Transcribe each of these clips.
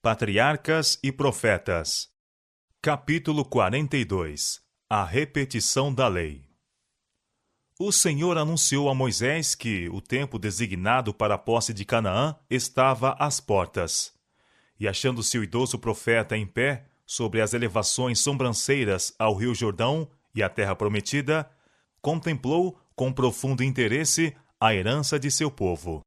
Patriarcas e Profetas. Capítulo 42. A repetição da lei. O Senhor anunciou a Moisés que o tempo designado para a posse de Canaã estava às portas. E achando-se o idoso profeta em pé sobre as elevações sobranceiras ao rio Jordão e à terra prometida, contemplou com profundo interesse a herança de seu povo.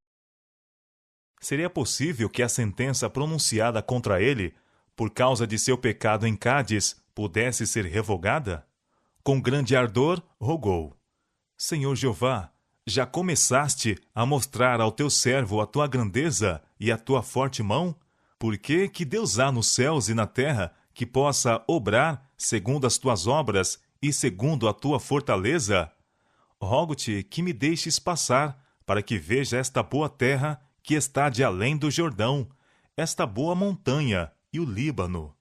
Seria possível que a sentença pronunciada contra ele, por causa de seu pecado em Cádiz, pudesse ser revogada? Com grande ardor, rogou: Senhor Jeová, já começaste a mostrar ao teu servo a tua grandeza e a tua forte mão? Por que Deus há nos céus e na terra que possa obrar segundo as tuas obras e segundo a tua fortaleza? Rogo-te que me deixes passar, para que veja esta boa terra que está de além do Jordão, esta boa montanha e o Líbano.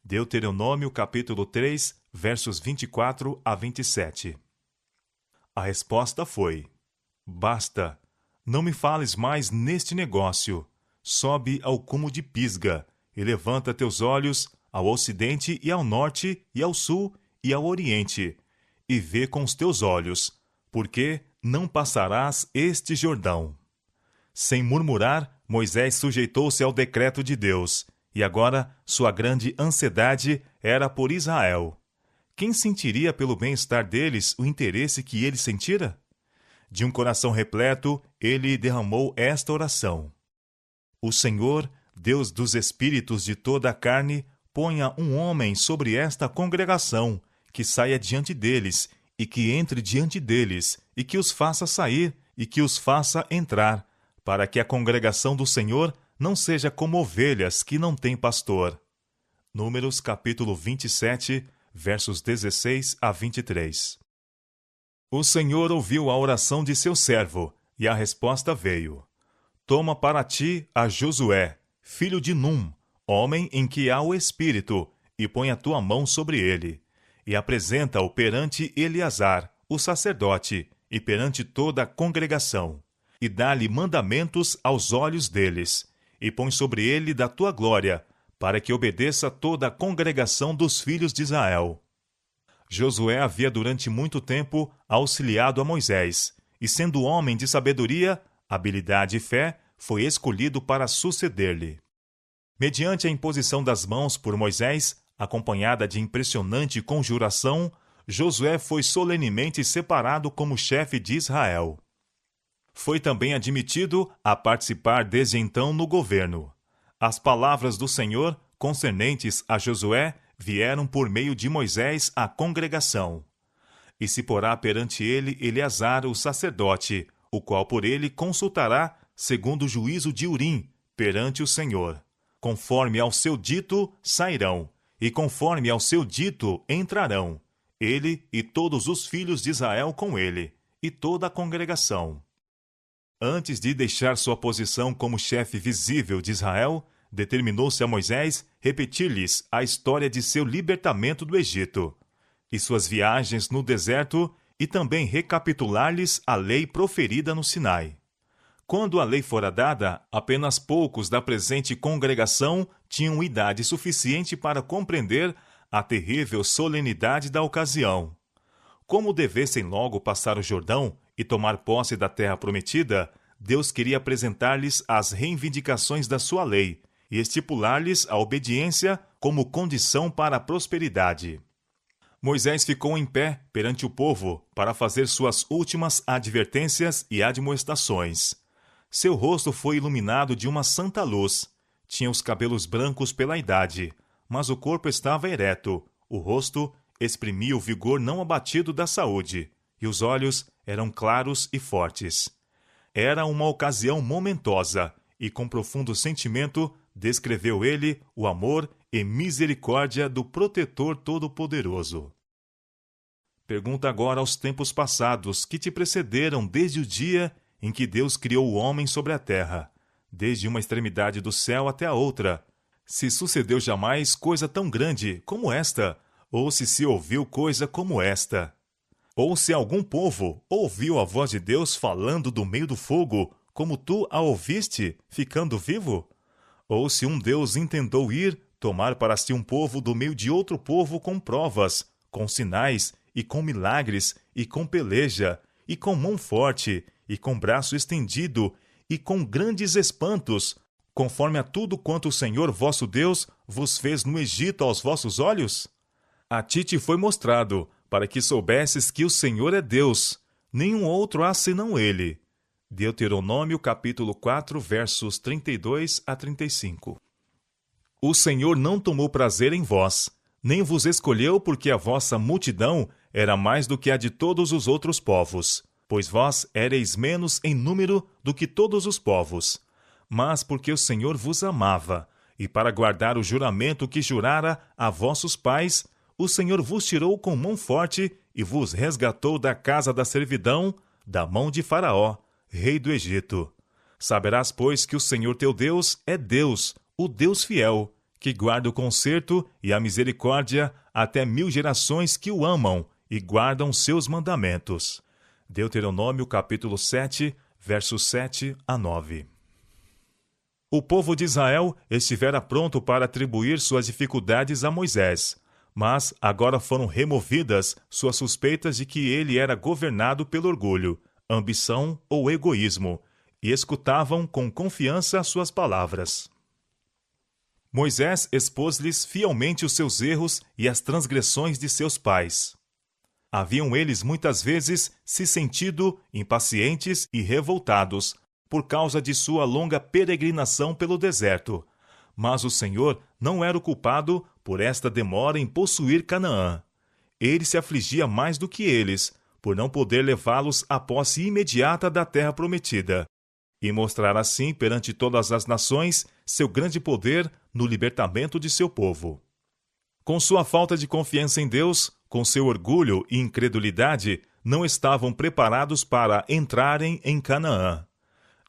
Deuteronômio capítulo 3, versos 24 a 27. A resposta foi: Basta, não me fales mais neste negócio. Sobe ao cume de Pisga, e levanta teus olhos ao ocidente e ao norte e ao sul e ao oriente, e vê com os teus olhos, porque não passarás este Jordão. Sem murmurar, Moisés sujeitou-se ao decreto de Deus, e agora sua grande ansiedade era por Israel. Quem sentiria pelo bem-estar deles o interesse que ele sentira? De um coração repleto, ele derramou esta oração: O Senhor, Deus dos espíritos de toda a carne, ponha um homem sobre esta congregação, que saia diante deles, e que entre diante deles, e que os faça sair, e que os faça entrar, para que a congregação do Senhor não seja como ovelhas que não têm pastor. Números capítulo 27, versos 16 a 23. O Senhor ouviu a oração de seu servo, e a resposta veio: Toma para ti a Josué, filho de Num, homem em que há o Espírito, e põe a tua mão sobre ele, e apresenta-o perante Eleazar, o sacerdote, e perante toda a congregação, e dá-lhe mandamentos aos olhos deles, e põe sobre ele da tua glória, para que obedeça toda a congregação dos filhos de Israel. Josué havia durante muito tempo auxiliado a Moisés, e sendo homem de sabedoria, habilidade e fé, foi escolhido para suceder-lhe. Mediante a imposição das mãos por Moisés, acompanhada de impressionante conjuração, Josué foi solenemente separado como chefe de Israel. Foi também admitido a participar desde então no governo. As palavras do Senhor concernentes a Josué vieram por meio de Moisés à congregação. E se porá perante ele Eleazar o sacerdote, o qual por ele consultará, segundo o juízo de Urim, perante o Senhor. Conforme ao seu dito sairão, e conforme ao seu dito entrarão, ele e todos os filhos de Israel com ele, e toda a congregação. Antes de deixar sua posição como chefe visível de Israel, determinou-se a Moisés repetir-lhes a história de seu libertamento do Egito, e suas viagens no deserto, e também recapitular-lhes a lei proferida no Sinai. Quando a lei fora dada, apenas poucos da presente congregação tinham idade suficiente para compreender a terrível solenidade da ocasião. Como devessem logo passar o Jordão e tomar posse da terra prometida, Deus queria apresentar-lhes as reivindicações da sua lei e estipular-lhes a obediência como condição para a prosperidade. Moisés ficou em pé perante o povo para fazer suas últimas advertências e admoestações. Seu rosto foi iluminado de uma santa luz. Tinha os cabelos brancos pela idade, mas o corpo estava ereto, o rosto exprimia o vigor não abatido da saúde, e os olhos eram claros e fortes. Era uma ocasião momentosa, e com profundo sentimento descreveu ele o amor e misericórdia do Protetor Todo-Poderoso. Pergunta agora aos tempos passados que te precederam desde o dia em que Deus criou o homem sobre a terra, desde uma extremidade do céu até a outra, se sucedeu jamais coisa tão grande como esta, ou se ouviu coisa como esta. Ou se algum povo ouviu a voz de Deus falando do meio do fogo, como tu a ouviste, ficando vivo? ou se um Deus intentou ir tomar para si um povo do meio de outro povo com provas, com sinais, e com milagres, e com peleja, e com mão forte, e com braço estendido, e com grandes espantos, conforme a tudo quanto o Senhor vosso Deus vos fez no Egito aos vossos olhos? A ti te foi mostrado, para que soubesses que o Senhor é Deus, nenhum outro há senão Ele. Deuteronômio capítulo 4, versos 32 a 35. O Senhor não tomou prazer em vós, nem vos escolheu porque a vossa multidão era mais do que a de todos os outros povos, pois vós éreis menos em número do que todos os povos, mas porque o Senhor vos amava, e para guardar o juramento que jurara a vossos pais, o Senhor vos tirou com mão forte e vos resgatou da casa da servidão, da mão de Faraó, rei do Egito. Saberás, pois, que o Senhor teu Deus é Deus, o Deus fiel, que guarda o conserto e a misericórdia até 1000 gerações que o amam e guardam seus mandamentos. Deuteronômio capítulo 7, versos 7 a 9. O povo de Israel estivera pronto para atribuir suas dificuldades a Moisés, mas agora foram removidas suas suspeitas de que ele era governado pelo orgulho, ambição ou egoísmo, e escutavam com confiança suas palavras. Moisés expôs-lhes fielmente os seus erros e as transgressões de seus pais. Haviam eles muitas vezes se sentido impacientes e revoltados por causa de sua longa peregrinação pelo deserto, mas o Senhor não era o culpado por esta demora em possuir Canaã. Ele se afligia mais do que eles, por não poder levá-los à posse imediata da terra prometida, e mostrar assim perante todas as nações seu grande poder no libertamento de seu povo. Com sua falta de confiança em Deus, com seu orgulho e incredulidade, não estavam preparados para entrarem em Canaã.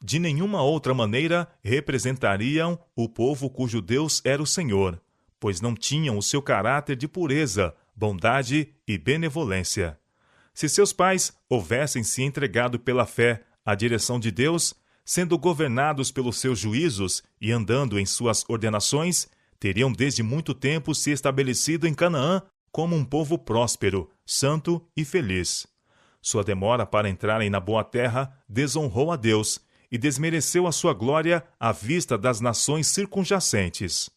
De nenhuma outra maneira representariam o povo cujo Deus era o Senhor, pois não tinham o seu caráter de pureza, bondade e benevolência. Se seus pais houvessem se entregado pela fé à direção de Deus, sendo governados pelos seus juízos e andando em suas ordenações, teriam desde muito tempo se estabelecido em Canaã como um povo próspero, santo e feliz. Sua demora para entrarem na boa terra desonrou a Deus e desmereceu a sua glória à vista das nações circunjacentes.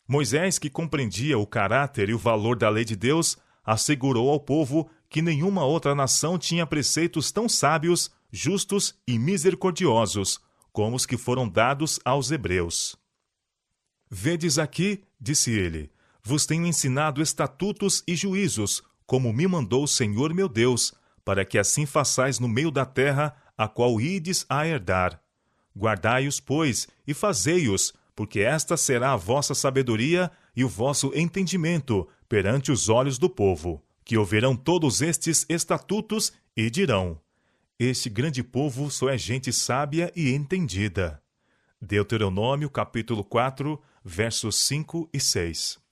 Moisés, que compreendia o caráter e o valor da lei de Deus, assegurou ao povo que nenhuma outra nação tinha preceitos tão sábios, justos e misericordiosos como os que foram dados aos hebreus. Vedes aqui, disse ele, vos tenho ensinado estatutos e juízos, como me mandou o Senhor meu Deus, para que assim façais no meio da terra, a qual ides a herdar. Guardai-os, pois, e fazei-os, porque esta será a vossa sabedoria e o vosso entendimento perante os olhos do povo, que ouvirão todos estes estatutos e dirão: este grande povo só é gente sábia e entendida. Deuteronômio capítulo 4, versos 5 e 6.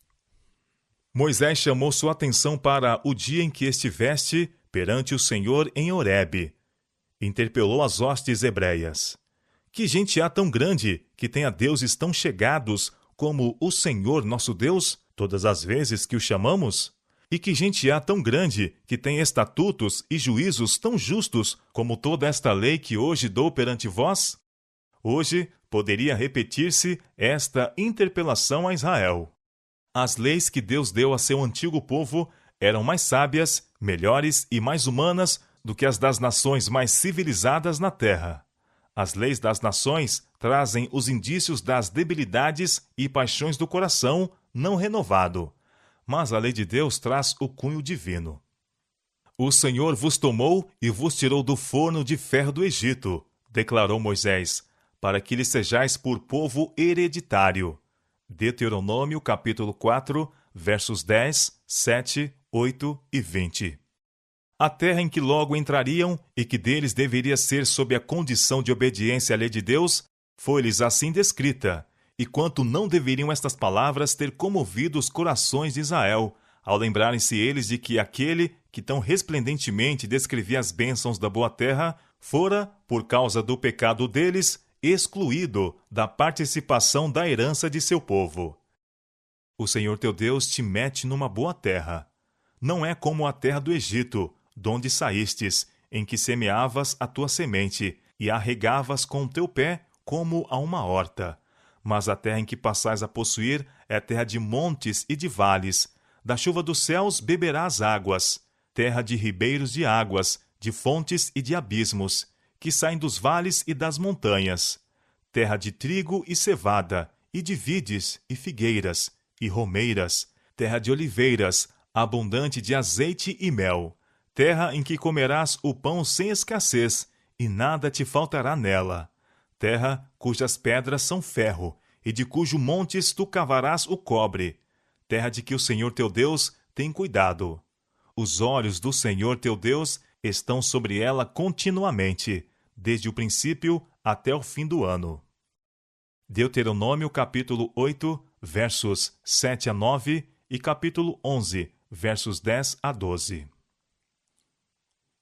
Moisés chamou sua atenção para o dia em que estiveste perante o Senhor em Horebe. Interpelou as hostes hebreias. Que gente há tão grande que tenha deuses tão chegados como o Senhor nosso Deus, todas as vezes que o chamamos? E que gente há tão grande que tem estatutos e juízos tão justos como toda esta lei que hoje dou perante vós? Hoje poderia repetir-se esta interpelação a Israel. As leis que Deus deu a seu antigo povo eram mais sábias, melhores e mais humanas do que as das nações mais civilizadas na terra. As leis das nações trazem os indícios das debilidades e paixões do coração não renovado, mas a lei de Deus traz o cunho divino. O Senhor vos tomou e vos tirou do forno de ferro do Egito, declarou Moisés, para que lhe sejais por povo hereditário. Deuteronômio capítulo 4, versos 10, 7, 8 e 20. A terra em que logo entrariam e que deles deveria ser sob a condição de obediência à lei de Deus, foi-lhes assim descrita, e quanto não deveriam estas palavras ter comovido os corações de Israel, ao lembrarem-se eles de que aquele que tão resplendentemente descrevia as bênçãos da boa terra, fora, por causa do pecado deles, excluído da participação da herança de seu povo. O Senhor teu Deus te mete numa boa terra. Não é como a terra do Egito, donde saístes, em que semeavas a tua semente e a regavas com o teu pé como a uma horta. Mas a terra em que passais a possuir é terra de montes e de vales. Da chuva dos céus beberás águas, terra de ribeiros de águas, de fontes e de abismos, que saem dos vales e das montanhas. Terra de trigo e cevada, e de vides e figueiras, e romeiras, terra de oliveiras, abundante de azeite e mel, terra em que comerás o pão sem escassez, e nada te faltará nela. Terra cujas pedras são ferro, e de cujo montes tu cavarás o cobre. Terra de que o Senhor teu Deus tem cuidado. Os olhos do Senhor teu Deus estão sobre ela continuamente, desde o princípio até o fim do ano. Deuteronômio capítulo 8, versos 7 a 9 e capítulo 11, versos 10 a 12.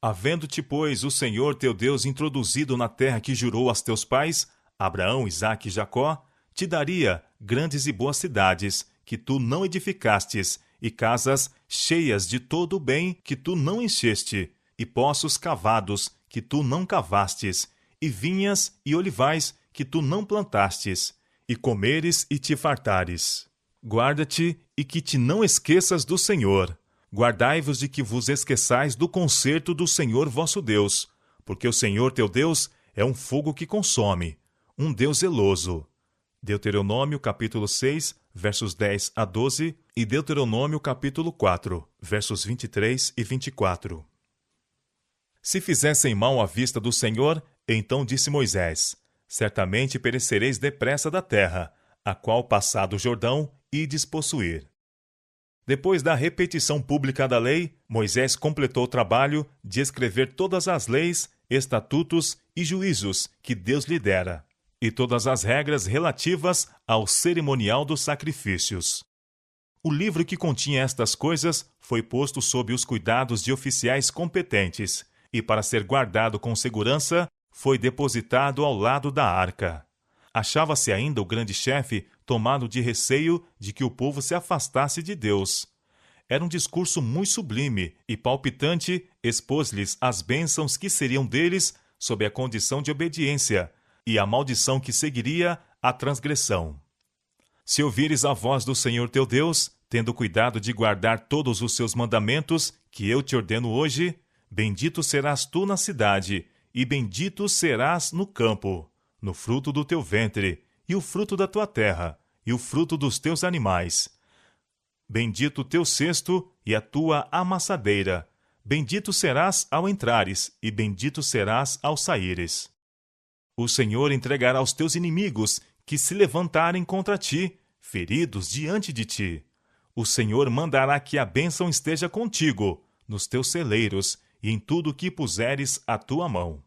Havendo-te, pois, o Senhor teu Deus introduzido na terra que jurou aos teus pais, Abraão, Isaque e Jacó, te daria grandes e boas cidades, que tu não edificastes, e casas cheias de todo o bem que tu não encheste, e poços cavados que tu não cavastes, e vinhas e olivais que tu não plantastes, e comeres e te fartares. Guarda-te e que te não esqueças do Senhor. Guardai-vos de que vos esqueçais do concerto do Senhor vosso Deus, porque o Senhor teu Deus é um fogo que consome, um Deus zeloso. Deuteronômio capítulo 6, versos 10 a 12 e Deuteronômio capítulo 4, versos 23 e 24. Se fizessem mal à vista do Senhor, então disse Moisés: certamente perecereis depressa da terra, a qual passado o Jordão, ides possuir. Depois da repetição pública da lei, Moisés completou o trabalho de escrever todas as leis, estatutos e juízos que Deus lhe dera, e todas as regras relativas ao cerimonial dos sacrifícios. O livro que continha estas coisas foi posto sob os cuidados de oficiais competentes, e para ser guardado com segurança, foi depositado ao lado da arca. Achava-se ainda o grande chefe tomado de receio de que o povo se afastasse de Deus. Era um discurso muito sublime e palpitante, expôs-lhes as bênçãos que seriam deles sob a condição de obediência e a maldição que seguiria a transgressão. Se ouvires a voz do Senhor teu Deus, tendo cuidado de guardar todos os seus mandamentos, que eu te ordeno hoje, bendito serás tu na cidade, e bendito serás no campo, no fruto do teu ventre, e o fruto da tua terra, e o fruto dos teus animais. Bendito o teu cesto e a tua amassadeira. Bendito serás ao entrares, e bendito serás ao saíres. O Senhor entregará aos teus inimigos, que se levantarem contra ti, feridos diante de ti. O Senhor mandará que a bênção esteja contigo, nos teus celeiros, e em tudo que puseres a tua mão.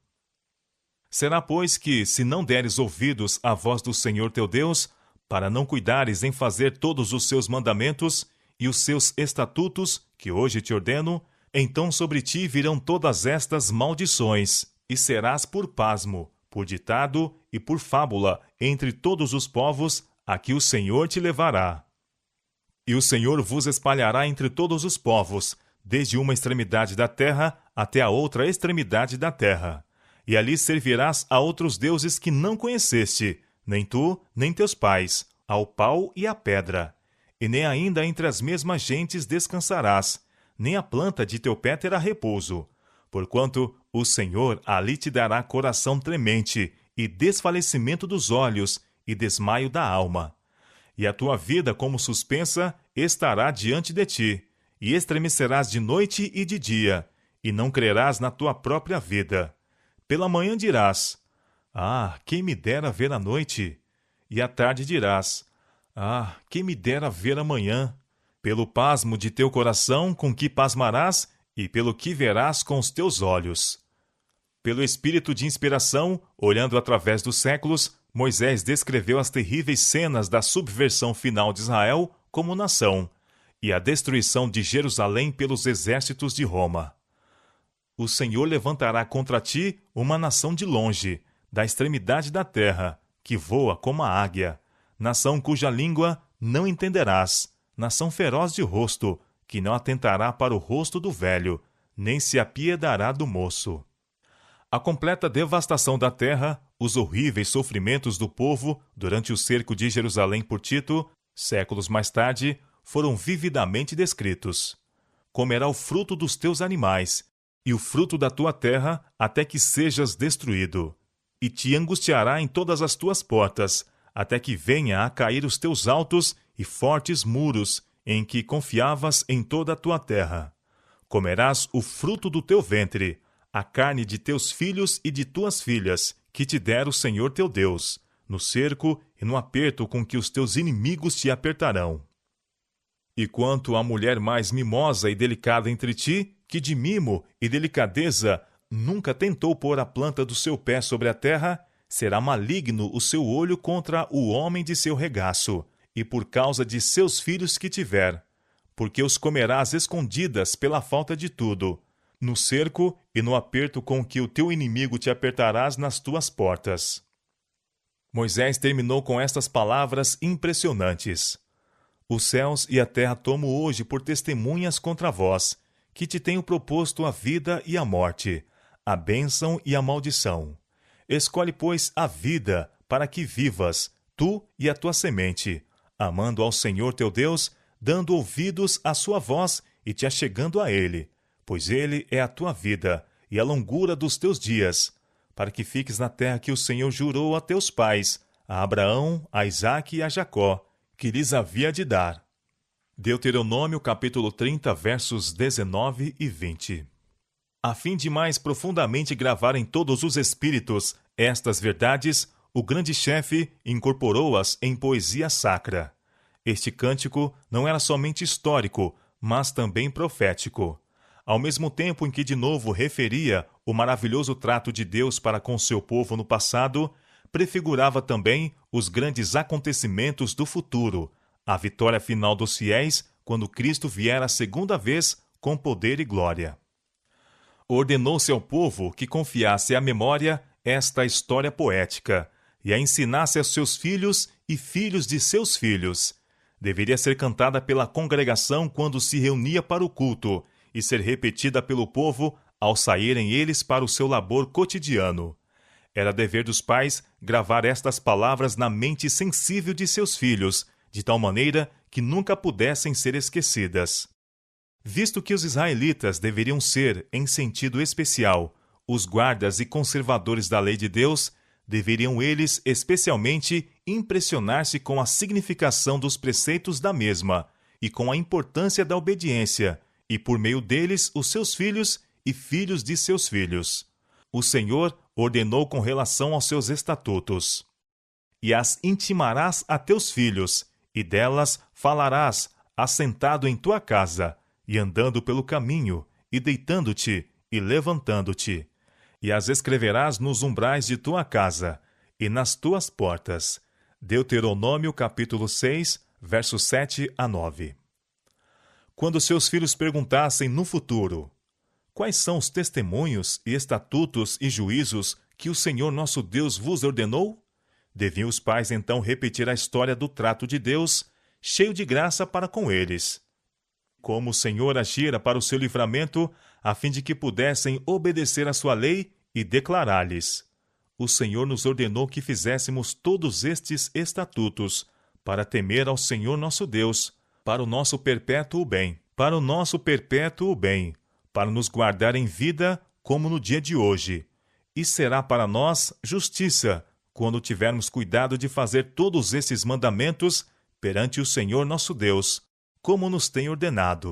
Será, pois, que, se não deres ouvidos à voz do Senhor teu Deus, para não cuidares em fazer todos os seus mandamentos e os seus estatutos, que hoje te ordeno, então sobre ti virão todas estas maldições, e serás por pasmo, por ditado e por fábula entre todos os povos a que o Senhor te levará. E o Senhor vos espalhará entre todos os povos, desde uma extremidade da terra até a outra extremidade da terra. E ali servirás a outros deuses que não conheceste, nem tu, nem teus pais, ao pau e à pedra. E nem ainda entre as mesmas gentes descansarás, nem a planta de teu pé terá repouso, porquanto o Senhor ali te dará coração tremente, e desfalecimento dos olhos, e desmaio da alma. E a tua vida, como suspensa, estará diante de ti, e estremecerás de noite e de dia, e não crerás na tua própria vida. Pela manhã dirás: ah, quem me dera ver a noite! E à tarde dirás: ah, quem me dera ver amanhã! Pelo pasmo de teu coração com que pasmarás, e pelo que verás com os teus olhos. Pelo espírito de inspiração, olhando através dos séculos, Moisés descreveu as terríveis cenas da subversão final de Israel como nação, e a destruição de Jerusalém pelos exércitos de Roma. O Senhor levantará contra ti uma nação de longe, da extremidade da terra, que voa como a águia, nação cuja língua não entenderás, nação feroz de rosto, que não atentará para o rosto do velho, nem se apiedará do moço. A completa devastação da terra, os horríveis sofrimentos do povo durante o cerco de Jerusalém por Tito, séculos mais tarde, foram vividamente descritos. Comerá o fruto dos teus animais, e o fruto da tua terra, até que sejas destruído. E te angustiará em todas as tuas portas, até que venha a cair os teus altos e fortes muros, em que confiavas em toda a tua terra. Comerás o fruto do teu ventre, a carne de teus filhos e de tuas filhas, que te der o Senhor teu Deus, no cerco e no aperto com que os teus inimigos te apertarão. E quanto à mulher mais mimosa e delicada entre ti, que de mimo e delicadeza nunca tentou pôr a planta do seu pé sobre a terra, será maligno o seu olho contra o homem de seu regaço, e por causa de seus filhos que tiver, porque os comerás escondidas pela falta de tudo, no cerco e no aperto com que o teu inimigo te apertarás nas tuas portas. Moisés terminou com estas palavras impressionantes. Os céus e a terra tomo hoje por testemunhas contra vós, que te tenho proposto a vida e a morte, a bênção e a maldição. Escolhe, pois, a vida, para que vivas, tu e a tua semente, amando ao Senhor teu Deus, dando ouvidos à sua voz e te achegando a Ele, pois Ele é a tua vida e a longura dos teus dias, para que fiques na terra que o Senhor jurou a teus pais, a Abraão, a Isaque e a Jacó, que lhes havia de dar. Deuteronômio capítulo 30, versos 19 e 20. A fim de mais profundamente gravar em todos os espíritos estas verdades, o grande chefe incorporou-as em poesia sacra. Este cântico não era somente histórico, mas também profético. Ao mesmo tempo em que de novo referia o maravilhoso trato de Deus para com seu povo no passado, prefigurava também os grandes acontecimentos do futuro, a vitória final dos fiéis quando Cristo vier a segunda vez com poder e glória. Ordenou-se ao povo que confiasse à memória esta história poética e a ensinasse aos seus filhos e filhos de seus filhos. Deveria ser cantada pela congregação quando se reunia para o culto e ser repetida pelo povo ao saírem eles para o seu labor cotidiano. Era dever dos pais gravar estas palavras na mente sensível de seus filhos, de tal maneira que nunca pudessem ser esquecidas. Visto que os israelitas deveriam ser, em sentido especial, os guardas e conservadores da lei de Deus, deveriam eles especialmente impressionar-se com a significação dos preceitos da mesma e com a importância da obediência, e por meio deles os seus filhos e filhos de seus filhos. O Senhor ordenou com relação aos seus estatutos. E as intimarás a teus filhos, e delas falarás, assentado em tua casa, e andando pelo caminho, e deitando-te, e levantando-te. E as escreverás nos umbrais de tua casa, e nas tuas portas. Deuteronômio capítulo 6, versos 7 a 9. Quando seus filhos perguntassem no futuro: quais são os testemunhos e estatutos e juízos que o Senhor nosso Deus vos ordenou? Deviam os pais então repetir a história do trato de Deus, cheio de graça para com eles. Como o Senhor agira para o seu livramento, a fim de que pudessem obedecer à sua lei e declarar-lhes: o Senhor nos ordenou que fizéssemos todos estes estatutos, para temer ao Senhor nosso Deus, para o nosso perpétuo bem, para nos guardar em vida como no dia de hoje. E será para nós justiça, quando tivermos cuidado de fazer todos esses mandamentos perante o Senhor nosso Deus, como nos tem ordenado.